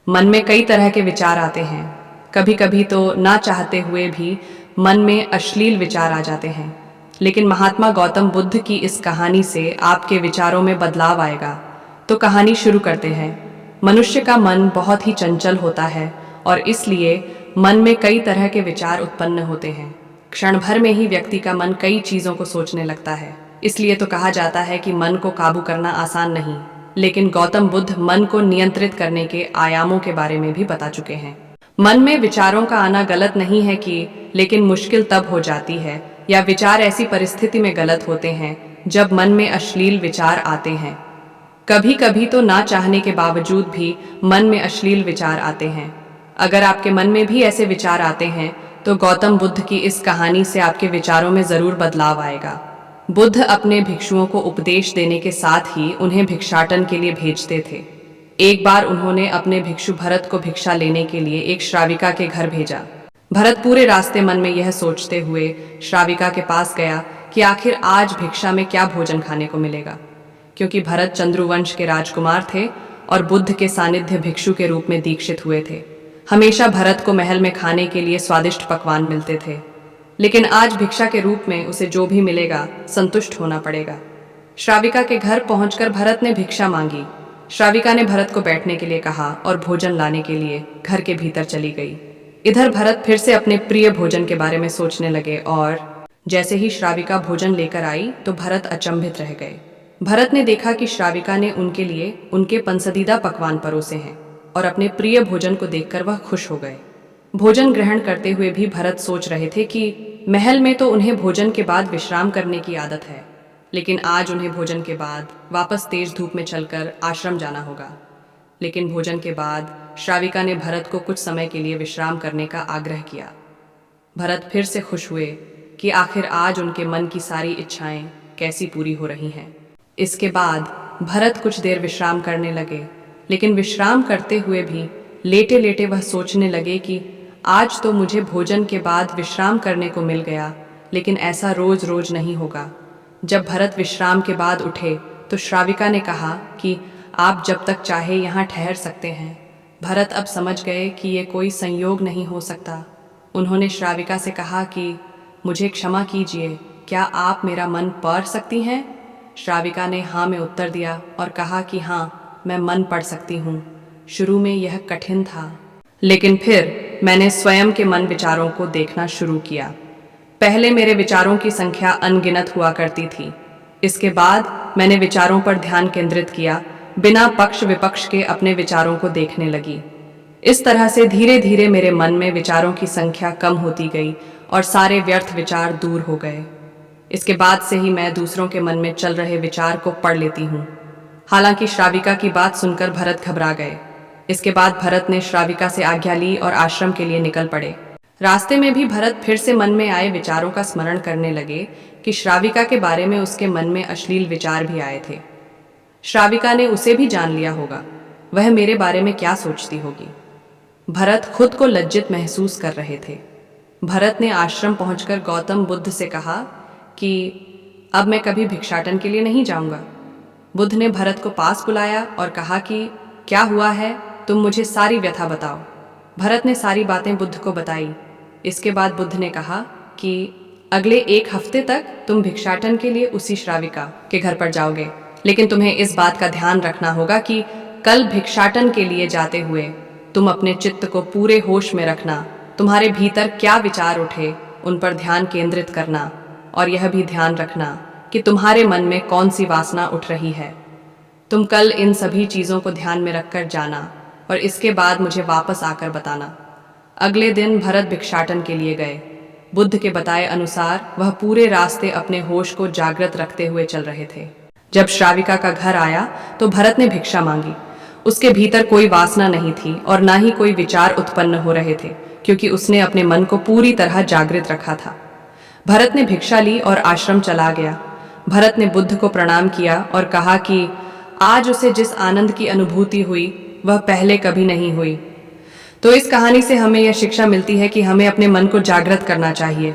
मन में कई तरह के विचार आते हैं। कभी कभी तो ना चाहते हुए भी मन में अश्लील विचार आ जाते हैं। लेकिन महात्मा गौतम बुद्ध की इस कहानी से आपके विचारों में बदलाव आएगा। तो कहानी शुरू करते हैं। मनुष्य का मन बहुत ही चंचल होता है और इसलिए मन में कई तरह के विचार उत्पन्न होते हैं। क्षण भर में ही व्यक्ति का मन कई चीजों को सोचने लगता है। इसलिए तो कहा जाता है कि मन को काबू करना आसान नहीं। लेकिन गौतम बुद्ध मन को नियंत्रित करने के आयामों के बारे में भी बता चुके हैं। मन में विचारों का आना गलत नहीं है लेकिन मुश्किल तब हो जाती है या विचार ऐसी परिस्थिति में गलत होते हैं जब मन में अश्लील विचार आते हैं। कभी कभी तो ना चाहने के बावजूद भी मन में अश्लील विचार आते हैं। अगर आपके मन में भी ऐसे विचार आते हैं तो गौतम बुद्ध की इस कहानी से आपके विचारों में जरूर बदलाव आएगा। बुद्ध अपने भिक्षुओं को उपदेश देने के साथ ही उन्हें भिक्षाटन के लिए भेजते थे। एक बार उन्होंने अपने भिक्षु भरत को भिक्षा लेने के लिए एक श्राविका के घर भेजा। भरत पूरे रास्ते मन में यह सोचते हुए श्राविका के पास गया कि आखिर आज भिक्षा में क्या भोजन खाने को मिलेगा, क्योंकि भरत चंद्रुवंश के राजकुमार थे और बुद्ध के सानिध्य भिक्षु के रूप में दीक्षित हुए थे। हमेशा भरत को महल में खाने के लिए स्वादिष्ट पकवान मिलते थे, लेकिन आज भिक्षा के रूप में उसे जो भी मिलेगा संतुष्ट होना पड़ेगा। श्राविका के घर पहुंचकर भरत ने भिक्षा मांगी। श्राविका ने भरत को बैठने के लिए कहा और भोजन लाने के लिए घर के भीतर चली गई। इधर भरत फिर से अपने प्रिय भोजन के बारे में सोचने लगे और जैसे ही श्राविका भोजन लेकर आई तो भरत अचंभित रह गए। भरत ने देखा कि श्राविका ने उनके लिए उनके पसंदीदा पकवान परोसे हैं और अपने प्रिय भोजन को देखकर वह खुश हो गए। भोजन ग्रहण करते हुए भी भरत सोच रहे थे कि महल में तो उन्हें भोजन के बाद विश्राम करने की आदत है, लेकिन आज उन्हें भोजन के बाद वापस तेज धूप में चलकर आश्रम जाना होगा। लेकिन भोजन के बाद श्राविका ने भरत को कुछ समय के लिए विश्राम करने का आग्रह किया। भरत फिर से खुश हुए कि आखिर आज उनके मन की सारी इच्छाएं कैसी पूरी हो रही हैं। इसके बाद भरत कुछ देर विश्राम करने लगे, लेकिन विश्राम करते हुए भी लेटे लेटे वह सोचने लगे कि आज तो मुझे भोजन के बाद विश्राम करने को मिल गया, लेकिन ऐसा रोज रोज नहीं होगा। जब भरत विश्राम के बाद उठे तो श्राविका ने कहा कि आप जब तक चाहे यहाँ ठहर सकते हैं। भरत अब समझ गए कि ये कोई संयोग नहीं हो सकता। उन्होंने श्राविका से कहा कि मुझे क्षमा कीजिए, क्या आप मेरा मन पढ़ सकती हैं? श्राविका ने हाँ में उत्तर दिया और कहा कि हाँ, मैं मन पढ़ सकती हूँ। शुरू में यह कठिन था, लेकिन फिर मैंने स्वयं के मन विचारों को देखना शुरू किया। पहले मेरे विचारों की संख्या अनगिनत हुआ करती थी। इसके बाद मैंने विचारों पर ध्यान केंद्रित किया, बिना पक्ष विपक्ष के अपने विचारों को देखने लगी। इस तरह से धीरे धीरे मेरे मन में विचारों की संख्या कम होती गई और सारे व्यर्थ विचार दूर हो गए। इसके बाद से ही मैं दूसरों के मन में चल रहे विचार को पढ़ लेती हूँ। हालांकि श्राविका की बात सुनकर भरत घबरा गए। इसके बाद भरत ने श्राविका से आज्ञा ली और आश्रम के लिए निकल पड़े। रास्ते में भी भरत फिर से मन में आए विचारों का स्मरण करने लगे कि श्राविका के बारे में उसके मन में अश्लील विचार भी आए थे। श्राविका ने उसे भी जान लिया होगा, वह मेरे बारे में क्या सोचती होगी। भरत खुद को लज्जित महसूस कर रहे थे। भरत ने आश्रम पहुंचकर गौतम बुद्ध से कहा कि अब मैं कभी भिक्षाटन के लिए नहीं जाऊंगा। बुद्ध ने भरत को पास बुलाया और कहा कि क्या हुआ है, तुम मुझे सारी व्यथा बताओ। भरत ने सारी बातें बुद्ध को बताई। इसके बाद बुद्ध ने कहा कि अगले 1 हफ्ते तक तुम भिक्षाटन के लिए उसी श्राविका के घर पर जाओगे, लेकिन तुम्हें इस बात का ध्यान रखना होगा कि कल भिक्षाटन के लिए जाते हुए तुम अपने चित्त को पूरे होश में रखना। तुम्हारे भीतर क्या विचार उठे उन पर ध्यान केंद्रित करना, और यह भी ध्यान रखना कि तुम्हारे मन में कौन सी वासना उठ रही है। तुम कल इन सभी चीज़ों को ध्यान में रखकर जाना और इसके बाद मुझे वापस आकर बताना। अगले दिन भरत भिक्षाटन के लिए गए। बुद्ध के बताए अनुसार वह पूरे रास्ते अपने होश को जागृत रखते हुए चल रहे थे। जब श्राविका का घर आया तो भरत ने भिक्षा मांगी। उसके भीतर कोई वासना नहीं थी और ना ही कोई विचार उत्पन्न हो रहे थे, क्योंकि उसने अपने मन को पूरी तरह जागृत रखा था। भरत ने भिक्षा ली और आश्रम चला गया। भरत ने बुद्ध को प्रणाम किया और कहा कि आज उसे जिस आनंद की अनुभूति हुई वह पहले कभी नहीं हुई। तो इस कहानी से हमें यह शिक्षा मिलती है कि हमें अपने मन को जागृत करना चाहिए।